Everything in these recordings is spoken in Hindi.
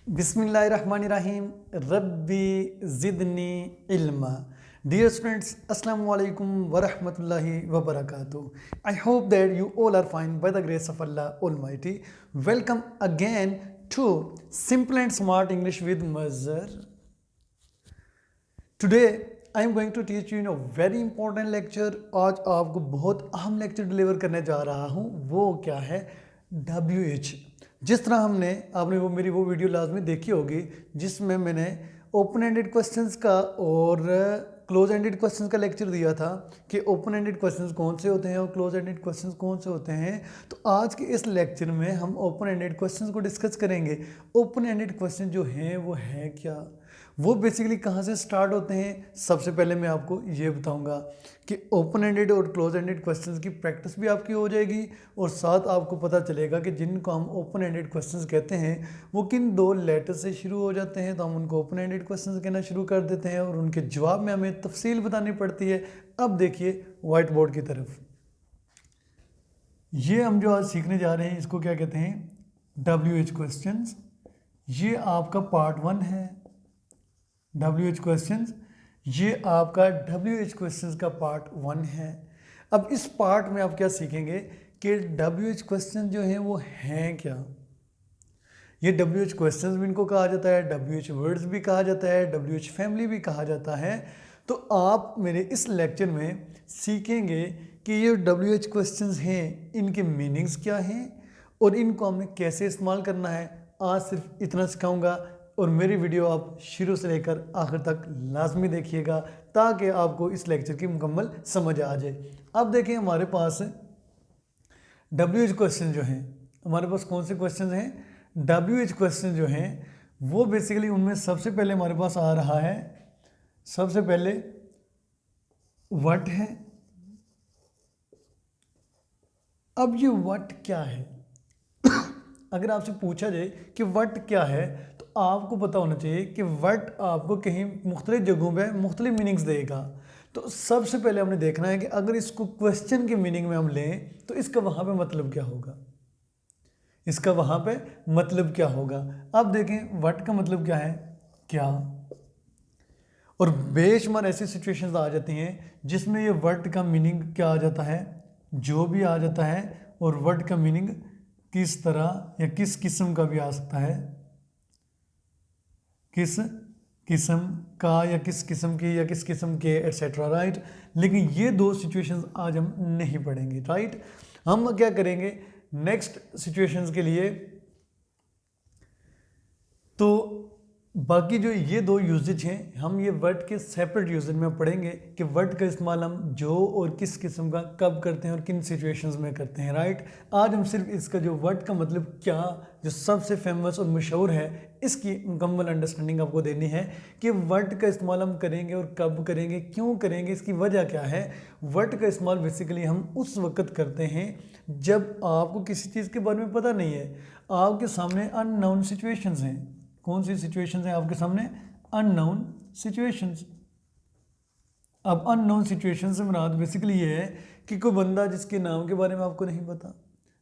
बिस्मिल्लाहिर्रहमानिर्रहीम रब्बी ज़िदनी इल्मा। Dear students, Assalamu alaikum wa rahmatullahi wa barakatuh. I hope that you all are fine by the grace of Allah Almighty. Welcome again to Simple and Smart English with Mazhar. Today I am going to teach you a very important lecture. आज आपको बहुत अहम लेक्चर डिलीवर करने जा रहा हूँ। वो क्या है? WH। जिस तरह आपने मेरी वो वीडियो लाजमी देखी होगी जिसमें मैंने ओपन एंडेड क्वेश्चंस का और क्लोज एंडेड क्वेश्चंस का लेक्चर दिया था कि ओपन एंडेड क्वेश्चंस कौन से होते हैं और क्लोज एंडेड क्वेश्चंस कौन से होते हैं। तो आज के इस लेक्चर में हम ओपन एंडेड क्वेश्चंस को डिस्कस करेंगे। ओपन एंडेड क्वेश्चन जो हैं वो है क्या, वो बेसिकली कहाँ से स्टार्ट होते हैं। सबसे पहले मैं आपको ये बताऊंगा कि ओपन एंडेड और क्लोज एंडेड क्वेश्चंस की प्रैक्टिस भी आपकी हो जाएगी और साथ आपको पता चलेगा कि जिनको हम ओपन एंडेड क्वेश्चंस कहते हैं वो किन दो लेटर से शुरू हो जाते हैं, तो हम उनको ओपन एंडेड क्वेश्चंस कहना शुरू कर देते हैं और उनके जवाब में हमें तफसील बतानी पड़ती है। अब देखिए वाइट बोर्ड की तरफ, ये हम जो आज सीखने जा रहे हैं इसको क्या कहते हैं? WH questions. ये आपका पार्ट 1 है। WH क्वेश्चंस, ये आपका WH क्वेश्चंस का पार्ट 1 है। अब इस पार्ट में आप क्या सीखेंगे कि WH क्वेश्चन जो हैं वो हैं क्या। ये WH क्वेश्चंस भी इनको कहा जाता है, WH वर्ड्स भी कहा जाता है, WH फैमिली भी कहा जाता है। तो आप मेरे इस लेक्चर में सीखेंगे कि ये WH क्वेश्चंस हैं इनके मीनिंग्स क्या हैं और इनको हमने कैसे इस्तेमाल करना है। आज सिर्फ इतना सिखाऊंगा और मेरी वीडियो आप शुरू से लेकर आखिर तक लाजमी देखिएगा ताकि आपको इस लेक्चर की मुकम्मल समझ आ जाए। अब देखें हमारे पास WH क्वेश्चन जो हैं, हमारे पास कौन से क्वेश्चन हैं? WH क्वेश्चन जो हैं वो बेसिकली उनमें सबसे पहले हमारे पास आ रहा है, सबसे पहले व्हाट है। अब ये व्हाट क्या है अगर आपसे पूछा जाए कि व्हाट क्या है तो आपको पता होना चाहिए कि व्हाट आपको कहीं मुख्तलिफ जगहों पे मुख्तलिफ मीनिंग्स देगा। तो सबसे पहले हमने देखना है कि अगर इसको क्वेश्चन के मीनिंग में हम लें तो इसका वहाँ पे मतलब क्या होगा, इसका वहाँ पे मतलब क्या होगा। अब देखें व्हाट का मतलब क्या है, क्या। और बेशुमार ऐसी सिचुएशंस आ जाती हैं जिसमें ये वर्ड का मीनिंग क्या आ जाता है, जो भी आ जाता है, और वर्ड का मीनिंग किस तरह या किस किस्म का भी आ सकता है, किस किस्म का या किस किस्म की या किस किस्म के एट्सेट्रा, राइट। लेकिन ये दो सिचुएशंस आज हम नहीं पढ़ेंगे, राइट। हम क्या करेंगे नेक्स्ट सिचुएशंस के लिए, तो बाकी जो ये दो यूजेज हैं हम ये वर्ड के सेपरेट यूजेज में पढ़ेंगे कि वर्ड का इस्तेमाल हम जो और किस किस्म का कब करते हैं और किन सिचुएशंस में करते हैं, राइट। आज हम सिर्फ इसका जो वर्ड का मतलब क्या, जो सबसे फेमस और मशहूर है, इसकी मुकम्मल अंडरस्टैंडिंग आपको देनी है कि वर्ड का इस्तेमाल हम करेंगे और कब करेंगे, क्यों करेंगे, इसकी वजह क्या है। वर्ड का इस्तेमाल बेसिकली हम उस वक्त करते हैं जब आपको किसी चीज़ के बारे में पता नहीं है, आपके सामने अननोन सिचुएशंस हैं। कौन सी सिचुएशंस हैं आपके सामने? Unknown situations. अब अननोन सिचुएशंस से मुराद बेसिकली ये है कि कोई बंदा जिसके नाम के बारे में आपको नहीं पता,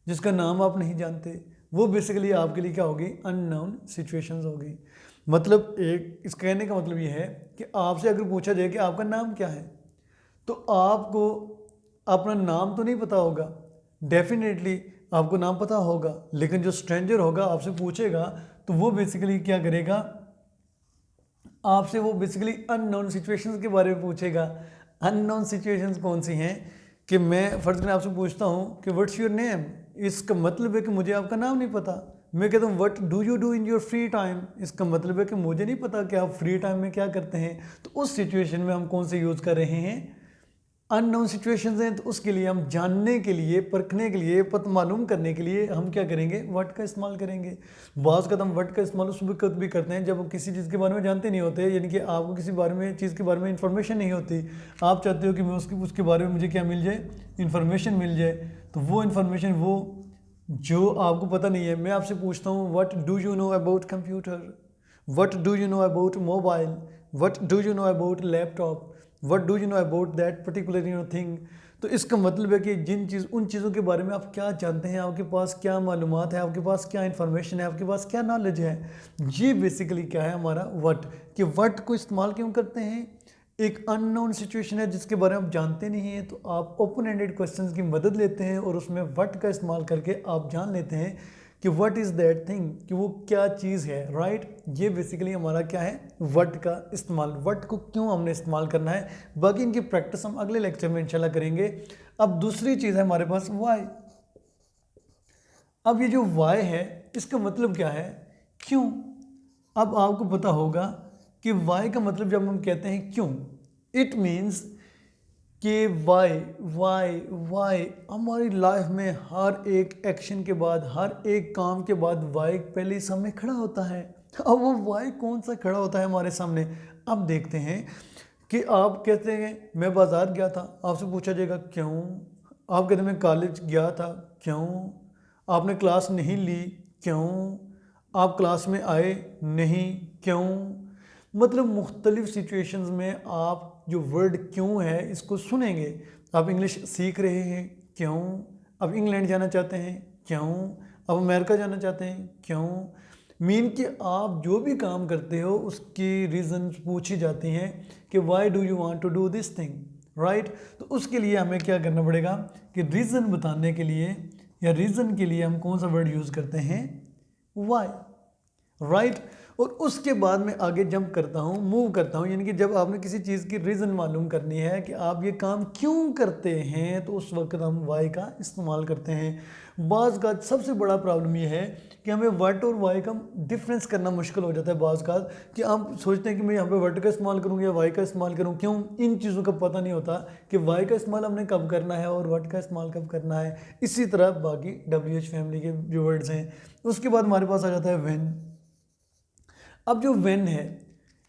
जिसका नाम आप नहीं जानते, वो बेसिकली आपके लिए क्या होगी? अननोन सिचुएशंस होगी। मतलब एक इस कहने का मतलब ये है कि आपसे अगर पूछा जाए कि आपका नाम क्या है तो आपको अपना नाम तो नहीं पता होगा, डेफिनेटली आपको नाम पता होगा, लेकिन जो स्ट्रेंजर होगा आपसे पूछेगा तो वो बेसिकली क्या करेगा, आपसे वो बेसिकली अननोन सिचुएशंस के बारे में पूछेगा। अननोन सिचुएशंस कौन सी हैं कि मैं फ़र्ज़ करें आपसे पूछता हूँ कि व्हाट्स योर नेम, इसका मतलब है कि मुझे आपका नाम नहीं पता। मैं कहता हूँ what do you do in your free time, इसका मतलब है कि मुझे नहीं पता कि आप फ्री टाइम में क्या करते हैं। तो उस सिचुएशन में हम कौन से यूज़ कर रहे हैं? अननोन सिचुएशंस हैं। तो उसके लिए हम जानने के लिए, परखने के लिए, पता मालूम करने के लिए हम क्या करेंगे? व्हाट का इस्तेमाल करेंगे। बाज़ का हम व्हाट का इस्तेमाल उस वक्त भी करते हैं जब हम किसी चीज़ के बारे में जानते नहीं होते, यानी कि आपको किसी बारे में चीज़ के बारे में इंफॉर्मेशन नहीं होती, आप चाहते हो कि मैं उसके बारे में मुझे क्या मिल जाए? इन्फॉर्मेशन मिल जाए। तो वो इन्फॉर्मेशन वो जो आपको पता नहीं है, मैं आपसे पूछता हूँ what do you know about computer, what do you know about mobile, what do you know about laptop, what do you know about that particular thing. तो इसका मतलब है कि उन चीज़ों के बारे में आप क्या जानते हैं, आपके पास क्या मालूमात है, आपके पास क्या इन्फॉर्मेशन है, आपके पास क्या नॉलेज है। ये बेसिकली क्या है हमारा व्हाट, कि व्हाट को इस्तेमाल क्यों करते हैं। एक अननोन सिचुएशन है जिसके बारे में आप जानते नहीं हैं, तो आप ओपन एंडेड क्वेश्चंस की मदद लेते हैं और उसमें व्हाट का इस्तेमाल करके आप जान लेते हैं कि व्हाट इज़ दैट थिंग, कि वो क्या चीज़ है, राइट। ये बेसिकली हमारा क्या है, व्हाट का इस्तेमाल। व्हाट को क्यों हमने इस्तेमाल करना है, बाकी इनकी प्रैक्टिस हम अगले लेक्चर में इंशाल्लाह करेंगे। अब दूसरी चीज़ है हमारे पास वाई। अब ये जो वाई है इसका मतलब क्या है, क्यों। अब आपको पता होगा कि वाई का मतलब जब हम कहते हैं क्यों, इट मीन्स कि वाई वाई वाई हमारी लाइफ में हर एक एक्शन के बाद, हर एक काम के बाद वाई पहले ही सामने खड़ा होता है। अब वो वाई कौन सा खड़ा होता है हमारे सामने, अब देखते हैं कि आप कहते हैं मैं बाज़ार गया था, आपसे पूछा जाएगा क्यों। आप कहते हैं मैं कॉलेज गया था, क्यों। आपने क्लास नहीं ली, क्यों। आप क्लास में आए नहीं, क्यों। मतलब मुख्तलिफ सिचुएशंस में आप जो वर्ड क्यों है इसको सुनेंगे। आप इंग्लिश सीख रहे हैं, क्यों। अब इंग्लैंड जाना चाहते हैं, क्यों। अब अमेरिका जाना चाहते हैं, क्यों। मीन कि आप जो भी काम करते हो उसकी रीज़न पूछी जाती हैं कि why do you want to do this thing, right. तो उसके लिए हमें क्या करना पड़ेगा कि रीज़न बताने के लिए या रीज़न के लिए हम कौन सा वर्ड यूज़ करते हैं, वाई, राइट। और उसके बाद मैं आगे जंप करता हूँ, मूव करता हूँ, यानी कि जब आपने किसी चीज़ की रीज़न मालूम करनी है कि आप ये काम क्यों करते हैं, तो उस वक्त हम वाई का इस्तेमाल करते हैं। बाज़ का सबसे बड़ा प्रॉब्लम ये है कि हमें व्हाट और वाई का डिफरेंस करना मुश्किल हो जाता है। बाज़ का कि आप सोचते हैं कि मैं यहाँ पे व्हाट का इस्तेमाल करूँ या वाई का इस्तेमाल करूँ, क्यों। इन चीज़ों का पता नहीं होता कि वाई का इस्तेमाल हमने कब करना है और व्हाट का इस्तेमाल कब करना है। इसी तरह बाकी WH फैमिली के जो वर्ड्स हैं। उसके बाद हमारे पास आ जाता है व्हेन। अब जो व्हेन है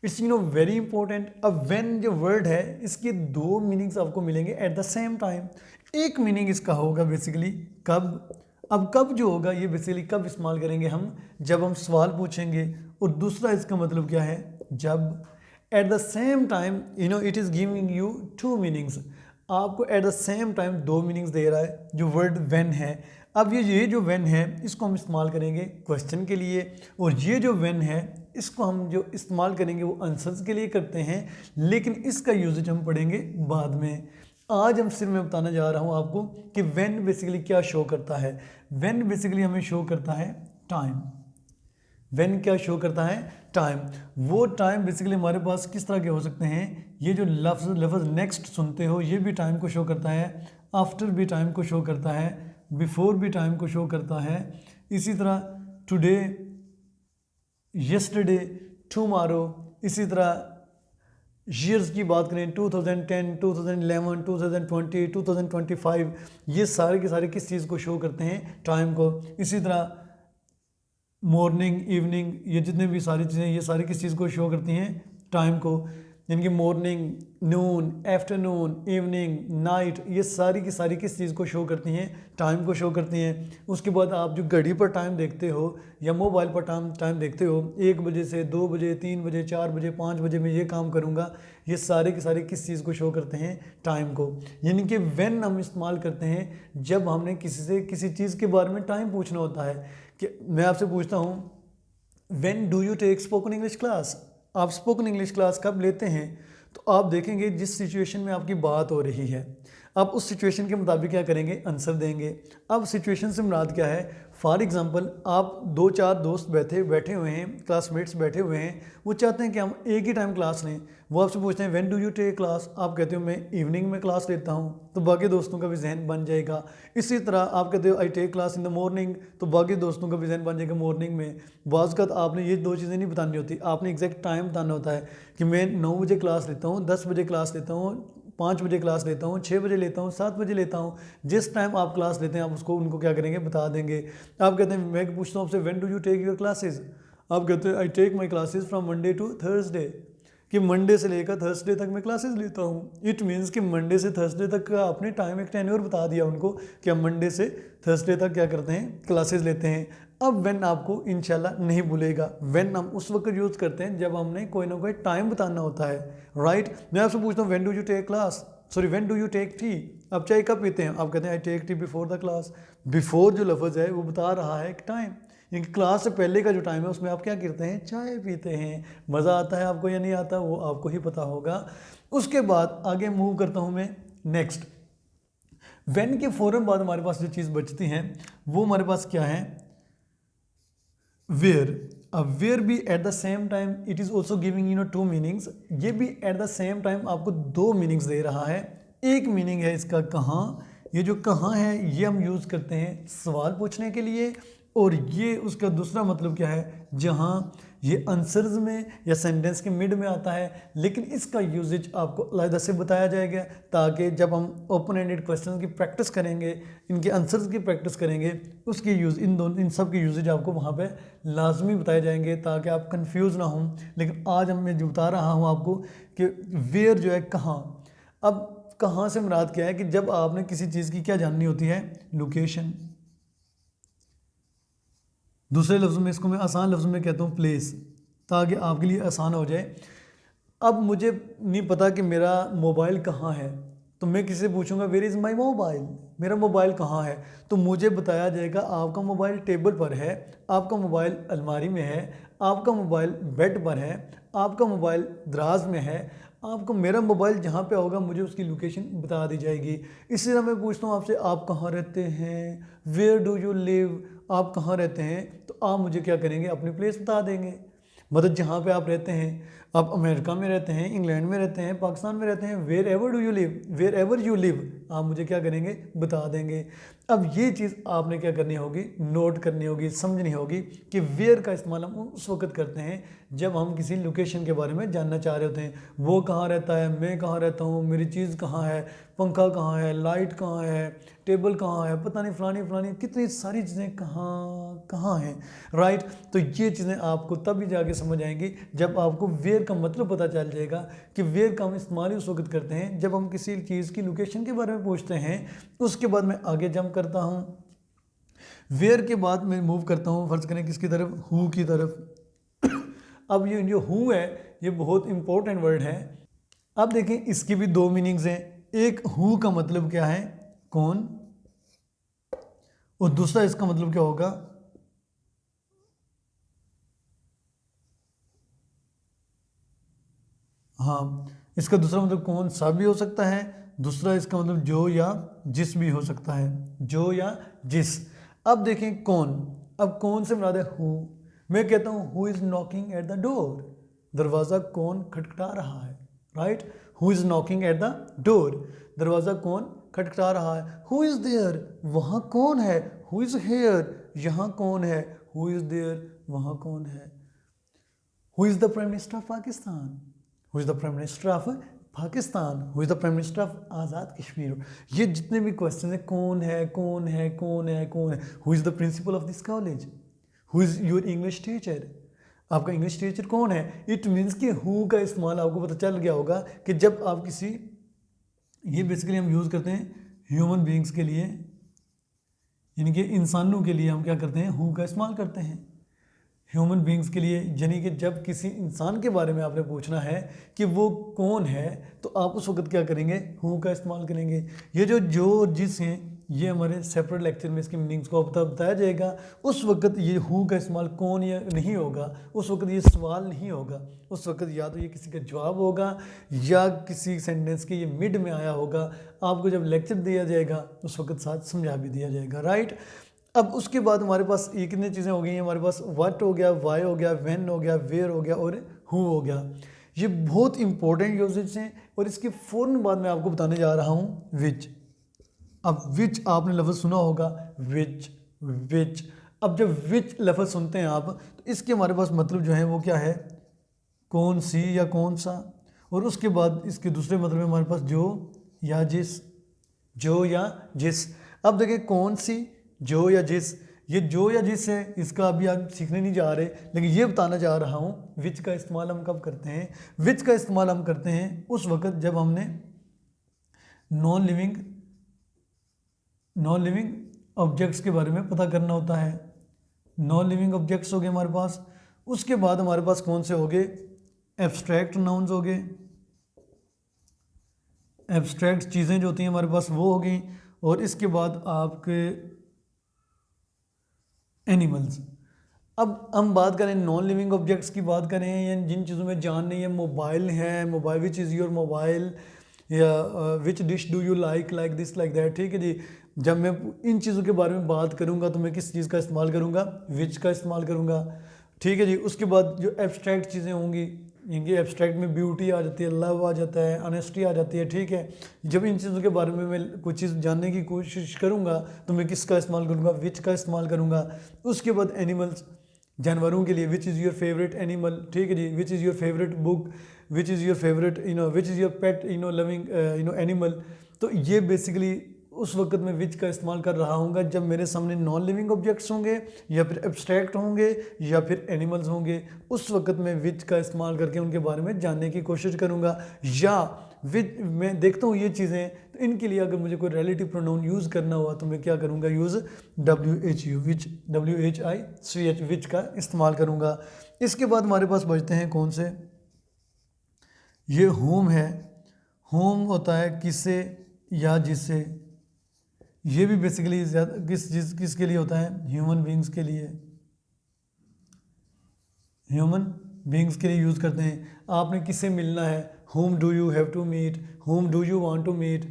इट्स वेरी इंपॉर्टेंट। अब व्हेन जो वर्ड है इसके दो मीनिंग्स आपको मिलेंगे एट द सेम टाइम। एक मीनिंग इसका होगा बेसिकली कब। अब कब जो होगा ये बेसिकली कब इस्तेमाल करेंगे हम, जब हम सवाल पूछेंगे। और दूसरा इसका मतलब क्या है, जब। At the same time it is giving you two meanings. आपको एट द सेम टाइम दो मीनिंग्स दे रहा है जो वर्ड व्हेन है। अब ये जो व्हेन है इसको हम इस्तेमाल करेंगे क्वेश्चन के लिए, और ये जो व्हेन है इसको हम जो इस्तेमाल करेंगे वो आंसर्स के लिए करते हैं, लेकिन इसका यूजेज हम पढ़ेंगे बाद में। आज हम सिर्फ मैं बताना जा रहा हूँ आपको कि व्हेन बेसिकली क्या शो करता है। व्हेन बेसिकली हमें शो करता है टाइम। व्हेन क्या शो करता है, टाइम। वो टाइम बेसिकली हमारे पास किस तरह के हो सकते हैं, ये जो लफ्ज़ नेक्स्ट सुनते हो ये भी टाइम को शो करता है, आफ्टर भी टाइम को शो करता है, बिफोर भी टाइम को शो करता है। इसी तरह टुडे, यस्टरडे, टुमारो। इसी तरह ईयर्स की बात करें 2010, 2011, 2020, 2025, ये सारे के सारे किस चीज़ को शो करते हैं, टाइम को। इसी तरह मॉर्निंग, इवनिंग, ये जितने भी सारी चीज़ें ये सारी किस चीज़ को शो करती हैं, टाइम को। यानी कि मॉर्निंग, नून, आफ्टरनून, इवनिंग, नाइट, ये सारी की सारी किस चीज़ को शो करती हैं, टाइम को शो करती हैं। उसके बाद आप जो घड़ी पर टाइम देखते हो या मोबाइल पर टाइम देखते हो, 1 बजे से 2 बजे, 3 बजे, 4 बजे, 5 बजे मैं ये काम करूँगा, ये सारे के सारे किस चीज़ को शो करते हैं, टाइम को। यानी कि व्हेन हम इस्तेमाल करते हैं जब हमने किसी से किसी चीज़ के बारे में टाइम पूछना होता है। कि मैं आपसे पूछता हूँ when do you take spoken English class, आप स्पोकन इंग्लिश क्लास कब लेते हैं, तो आप देखेंगे जिस सिचुएशन में आपकी बात हो रही है आप उस सिचुएशन के मुताबिक क्या करेंगे, आंसर देंगे। अब सिचुएशन से मुराद क्या है, फॉर एग्जांपल आप 2-4 दोस्त बैठे हुए हैं, क्लासमेट्स बैठे हुए हैं, वो चाहते हैं कि हम एक ही टाइम क्लास लें। वो आपसे पूछते हैं when do you take class, आप कहते हो मैं इवनिंग में क्लास लेता हूँ, तो बाकी दोस्तों का भी जहन बन जाएगा। इसी तरह आप कहते हो I take class in the morning, तो बाकी दोस्तों का भी जहन बन जाएगा मॉर्निंग में। बाज़ का आपने ये दो चीज़ें नहीं बतानी होती, आपने एग्जैक्ट टाइम बताना होता है कि मैं 9 बजे क्लास लेता हूँ, 10 बजे क्लास लेता हूँ, 5 बजे क्लास लेता हूँ, 6 बजे लेता हूँ, 7 बजे लेता हूँ। जिस टाइम आप क्लास लेते हैं आप उसको उनको क्या करेंगे, बता देंगे। आप कहते हैं मैं पूछता हूँ आपसे when do you take your classes, आप कहते हैं I take my classes from Monday to Thursday, कि मंडे से लेकर थर्सडे तक मैं क्लासेस लेता हूँ। इट मीन्स कि मंडे से थर्सडे तक का आपने टाइम एक टेन्योर बता दिया उनको कि हम मंडे से थर्सडे तक क्या करते हैं, क्लासेस लेते हैं। अब व्हेन आपको इंशाल्लाह नहीं भूलेगा, व्हेन हम उस वक्त यूज़ करते हैं जब हमने कोई ना कोई टाइम बताना होता है, राइट। मैं आपसे पूछता हूँ when do you take class, sorry when do you take tea, आप चाय कब पीते हैं, आप कहते हैं I take tea before the class. Before जो लफ्ज़ है वो बता रहा है एक टाइम, यानी क्लास से पहले का जो टाइम है उसमें आप क्या करते हैं, चाय पीते हैं। मज़ा आता है आपको या नहीं आता, वो आपको ही पता होगा। उसके बाद आगे मूव करता हूँ मैं नेक्स्ट। व्हेन के फ़ौरन बाद हमारे पास जो चीज़ बचती है वो हमारे पास क्या है, वेयर। अब वेयर भी at the same time it is also giving two meanings, ये भी एट द सेम टाइम आपको दो मीनिंग्स दे रहा है। एक मीनिंग है इसका कहाँ, ये जो कहाँ है ये हम यूज़ करते हैं सवाल पूछने के लिए, और ये उसका दूसरा मतलब क्या है, जहाँ ये आंसर्स में या सेंटेंस के मिड में आता है, लेकिन इसका यूजेज आपको अलग से बताया जाएगा, ताकि जब हम ओपन एंडेड क्वेश्चन की प्रैक्टिस करेंगे, इनके आंसर्स की प्रैक्टिस करेंगे, उसके यूज़ इन सब के यूजेज आपको वहाँ पे लाजमी बताए जाएंगे, ताकि आप कंफ्यूज ना हों। लेकिन आज मैं जो बता रहा हूँ आपको कि वेयर जो है कहाँ। अब कहाँ से मुराद क्या है कि जब आपने किसी चीज़ की क्या जाननी होती है, लोकेशन। दूसरे लफ्ज़ में इसको मैं आसान लफ्ज़ में कहता हूँ प्लेस, ताकि आपके लिए आसान हो जाए। अब मुझे नहीं पता कि मेरा मोबाइल कहाँ है, तो मैं किसी से पूछूंगा वेयर इज़ माई मोबाइल, मेरा मोबाइल कहाँ है, तो मुझे बताया जाएगा आपका मोबाइल टेबल पर है, आपका मोबाइल अलमारी में है, आपका मोबाइल बेड पर है, आपका मोबाइल दराज में है। आपको मेरा मोबाइल जहाँ पे होगा मुझे उसकी लोकेशन बता दी जाएगी। इसी तरह मैं पूछता हूँ आपसे, आप कहाँ रहते हैं, वेयर डू यू लिव, आप कहाँ रहते हैं, तो आप मुझे क्या करेंगे, अपनी प्लेस बता देंगे। मतलब जहाँ पे आप रहते हैं, आप अमेरिका में रहते हैं, इंग्लैंड में रहते हैं, पाकिस्तान में रहते हैं, wherever do you live, wherever you live, आप मुझे क्या करेंगे, बता देंगे। अब ये चीज़ आपने क्या करनी होगी, नोट करनी होगी, समझनी होगी कि वेयर का इस्तेमाल हम उस वक्त करते हैं जब हम किसी लोकेशन के बारे में जानना चाह रहे होते हैं। वो कहाँ रहता है, मैं कहाँ रहता हूँ, मेरी चीज़ कहाँ है, पंखा कहाँ है, लाइट कहाँ है, टेबल कहाँ है, पता नहीं फलानी फलानी कितनी सारी चीज़ें कहाँ कहाँ हैं, राइट। तो ये चीज़ें आपको तभी जाके समझ आएंगी जब आपको वेयर का मतलब पता चल जाएगा कि वेयर का हम इस्तेमाल उस वक्त करते हैं जब हम किसी चीज़ की लोकेशन के बारे में पूछते हैं। उसके बाद मैं आगे जंप करता हूँ, वेयर के बाद मैं मूव करता हूँ, फर्ज करें किसकी तरफ, हु की तरफ। अब ये जो हु है ये बहुत इंपॉर्टेंट वर्ड है। अब देखें इसकी भी दो मीनिंग्स हैं, एक हु का मतलब क्या है, कौन, और दूसरा इसका मतलब क्या होगा, हाँ, इसका दूसरा मतलब कौन सा भी हो सकता है, दूसरा इसका मतलब जो या जिस भी हो सकता है, जो या जिस। अब देखें कौन, अब कौन से मुराद है हु। मैं कहता हूँ who is knocking at the door, दरवाज़ा कौन खटखटा रहा है, right. Who is knocking at the door, दरवाज़ा कौन खटखटा रहा है। हु इज़ देयर, वहाँ कौन है। हु इज़ हेयर, यहाँ कौन है। हु इज़ देयर, वहाँ कौन है। Who is the prime minister of Pakistan, who is the prime minister of Pakistan, who is the prime minister of Azad Kashmir. ये जितने भी क्वेश्चन है, कौन है कौन है कौन है कौन है। Who is the principle of this college, who is your English teacher, आपका इंग्लिश टीचर कौन है। इट मीन्स कि हु का इस्तेमाल आपको पता चल गया होगा कि जब आप किसी, ये बेसिकली हम यूज़ करते हैं ह्यूमन बींग्स के लिए, यानी कि इंसानों के लिए हम क्या करते हैं, हु का इस्तेमाल करते हैं ह्यूमन बींग्स के लिए। यानी कि जब किसी इंसान के बारे में आपने पूछना है कि वो कौन है, तो आप उस वक्त क्या करेंगे, हु का इस्तेमाल करेंगे। ये जो और जिस हैं ये हमारे सेपरेट लेक्चर में इसके मीनिंग्स को बताया जाएगा। उस वक्त ये हु का इस्तेमाल कौन या नहीं होगा, उस वक्त ये सवाल नहीं होगा, उस वक्त या तो ये किसी का जवाब होगा या किसी सेंटेंस के ये मिड में आया होगा। आपको जब लेक्चर दिया जाएगा उस वक्त साथ समझा भी दिया जाएगा, राइट। अब उसके बाद हमारे पास ये कितनी चीज़ें हो गई हैं, हमारे पास व्हाट हो गया, वाई हो गया, व्हेन हो गया, वेयर हो गया और हु हो गया। ये बहुत इंपॉर्टेंट यूजेज हैं। और इसके फ़ौरन बाद मैं आपको बताने जा रहा हूँ विच। अब विच आपने लफ्ज़ सुना होगा, विच विच। अब जब विच लफ्ज़ सुनते हैं आप, तो इसके हमारे पास मतलब जो है वो क्या है, कौन सी या कौन सा। और उसके बाद इसके दूसरे मतलब हमारे पास जो या जिस, जो या जिस। अब देखिए कौन सी, जो या जिस। ये जो या जिस है इसका अभी आप सीखने नहीं जा रहे, लेकिन ये बताना चाह रहा हूँ विच का इस्तेमाल हम कब करते हैं। विच का इस्तेमाल हम करते हैं उस वक्त जब हमने नॉन लिविंग ऑब्जेक्ट्स के बारे में पता करना होता है। नॉन लिविंग ऑब्जेक्ट्स हो गए हमारे पास। उसके बाद हमारे पास कौन से हो गए, एब्स्ट्रैक्ट नाउन्स हो गए। एब्स्ट्रैक्ट चीज़ें जो होती हैं हमारे पास वो हो गई, और इसके बाद आपके एनिमल्स। अब हम बात करें नॉन लिविंग ऑब्जेक्ट्स की बात करें, या जिन चीज़ों में जान नहीं है, मोबाइल है, mobile which is your mobile, या which dish do you like this like that, ठीक है जी। जब मैं इन चीज़ों के बारे में बात करूँगा तो मैं किस चीज़ का इस्तेमाल करूँगा, विच का इस्तेमाल करूँगा, ठीक है जी। उसके बाद जो एब्स्ट्रैक्ट चीज़ें होंगी, इनके एब्स्ट्रैक्ट में ब्यूटी आ जाती है, लव आ जाता है, ऑनेस्टी आ जाती है, ठीक है। जब इन चीज़ों के बारे में मैं कुछ चीज़ जानने की कोशिश करूँगा तो मैं किसका इस्तेमाल करूँगा, विच का इस्तेमाल करूँगा। उसके बाद एनिमल्स, जानवरों के लिए which is your favourite animal, ठीक है जी। Which is your favourite book, which is your favourite which is your pet loving animal. तो ये बेसिकली उस वक्त मैं विच का इस्तेमाल कर रहा हूँ जब मेरे सामने नॉन लिविंग ऑब्जेक्ट्स होंगे, या फिर एब्स्ट्रैक्ट होंगे, या फिर एनिमल्स होंगे। उस वक्त मैं विच का इस्तेमाल करके उनके बारे में जानने की कोशिश करूँगा। या विच मैं देखता हूँ ये चीज़ें, तो इनके लिए अगर मुझे कोई रिलेटिव प्रोनाउन यूज़ करना हुआ तो मैं क्या करूँगा, यूज़ WHU, विच, WHICH, विच का इस्तेमाल करूँगा। इसके बाद हमारे पास बचते हैं कौन से, ये होम है। होम होता है किसे या जिसे, ये भी बेसिकली ज़्यादा किसके लिए होता है, ह्यूमन बींग्स के लिए, ह्यूमन बींग्स के लिए यूज़ करते हैं। आपने किससे मिलना है, whom do you have to meet, whom do you want to meet,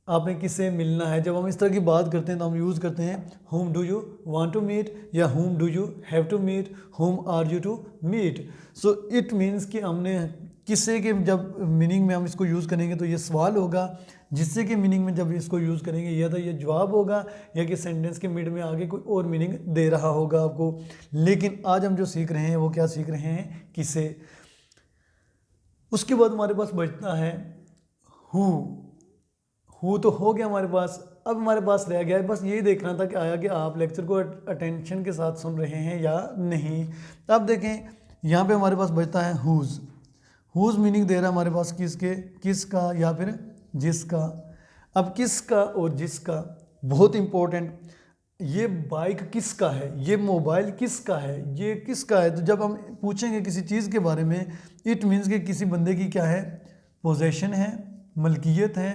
आपने किससे मिलना है। जब हम इस तरह की बात करते हैं तो हम यूज़ करते हैं whom do you want to meet, या whom do you have to meet, whom are you to meet। so it means कि हमने किससे के जब मीनिंग में हम इसको यूज़ करेंगे तो ये सवाल होगा, जिससे के मीनिंग में जब इसको यूज़ करेंगे या तो ये जवाब होगा, या कि सेंटेंस के मिड में आगे कोई और मीनिंग दे रहा होगा आपको। लेकिन आज हम जो सीख रहे हैं वो क्या सीख रहे हैं, किसे। उसके बाद हमारे पास बचता है हु तो हो गया हमारे पास। अब हमारे पास रह गया है बस यही देखना था कि आया कि आप लेक्चर को अटेंशन के साथ सुन रहे हैं या नहीं। अब देखें यहाँ पे हमारे पास बचता है हुज मीनिंग दे रहा है हमारे पास किसके, किसका या फिर जिसका। अब किसका और जिसका बहुत इंपॉर्टेंट, ये बाइक किसका है, ये मोबाइल किसका है, ये किसका है। तो जब हम पूछेंगे किसी चीज़ के बारे में, इट मीन्स कि किसी बंदे की क्या है, पोजेशन है, मलकियत है।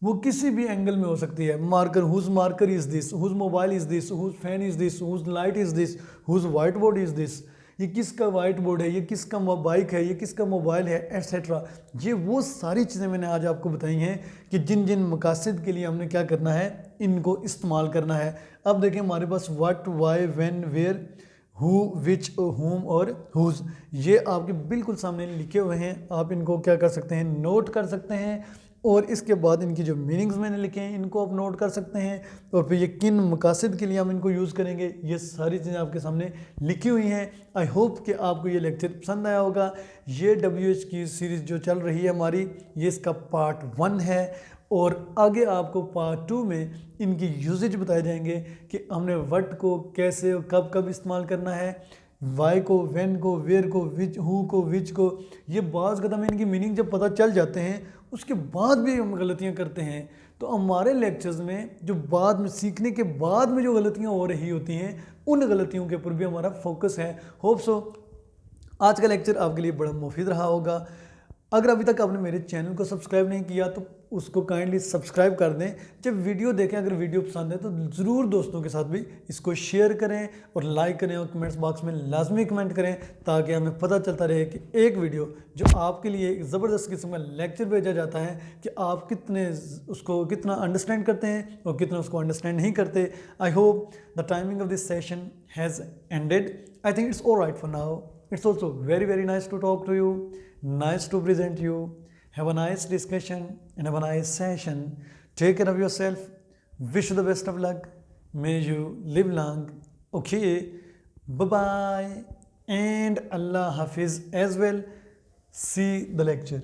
वो किसी भी एंगल में हो सकती है। Marker, whose marker is this, whose mobile is this, whose fan is this, whose light is this, whose whiteboard is this. ये किसका वाइट बोर्ड है, ये किसका बाइक है, ये किसका मोबाइल है, एट्सेट्रा। ये वो सारी चीज़ें मैंने आज आपको बताई हैं कि जिन जिन मकासद के लिए हमने क्या करना है, इनको इस्तेमाल करना है। अब देखें हमारे पास what, why, when, where, who, which, whom और हुज, ये आपके बिल्कुल सामने लिखे हुए हैं। आप इनको क्या कर सकते हैं, नोट कर सकते हैं। और इसके बाद इनकी जो मीनिंग्स मैंने लिखे हैं इनको आप नोट कर सकते हैं। और फिर ये किन मकासद के लिए हम इनको यूज़ करेंगे, ये सारी चीज़ें आपके सामने लिखी हुई हैं। आई होप कि आपको ये लेक्चर पसंद आया होगा। ये WH की सीरीज़ जो चल रही है हमारी, ये इसका पार्ट 1 है। और आगे आपको पार्ट 2 में इनकी यूजेज बताए जाएंगे कि हमने व्हाट को कैसे और कब कब इस्तेमाल करना है, वाई को, व्हेन को, वेयर को, विच, हु को, विच को। ये बाज़ कदम इनकी मीनिंग जब पता चल जाते हैं उसके बाद भी हम गलतियां करते हैं। तो हमारे लेक्चर्स में जो बाद में सीखने के बाद में जो गलतियां हो रही होती हैं, उन गलतियों के ऊपर भी हमारा फोकस है। होप सो आज का लेक्चर आपके लिए बड़ा मुफीद रहा होगा। अगर अभी तक आपने मेरे चैनल को सब्सक्राइब नहीं किया तो उसको काइंडली सब्सक्राइब कर दें। जब वीडियो देखें, अगर वीडियो पसंद है तो ज़रूर दोस्तों के साथ भी इसको शेयर करें और लाइक करें, और कमेंट्स बॉक्स में लाजमी कमेंट करें, ताकि हमें पता चलता रहे कि एक वीडियो जो आपके लिए एक ज़बरदस्त किस्म का लेक्चर भेजा जाता है कि आप उसको कितना अंडरस्टैंड करते हैं और कितना उसको अंडरस्टैंड नहीं करते। I hope the timing of this session has ended. I think it's all right for now. It's also very, very nice to talk to you, nice to present you. Have a nice discussion and have a nice session. Take care of yourself. Wish you the best of luck. May you live long. Okay. Bye-bye. And Allah Hafiz as well. See the lecture.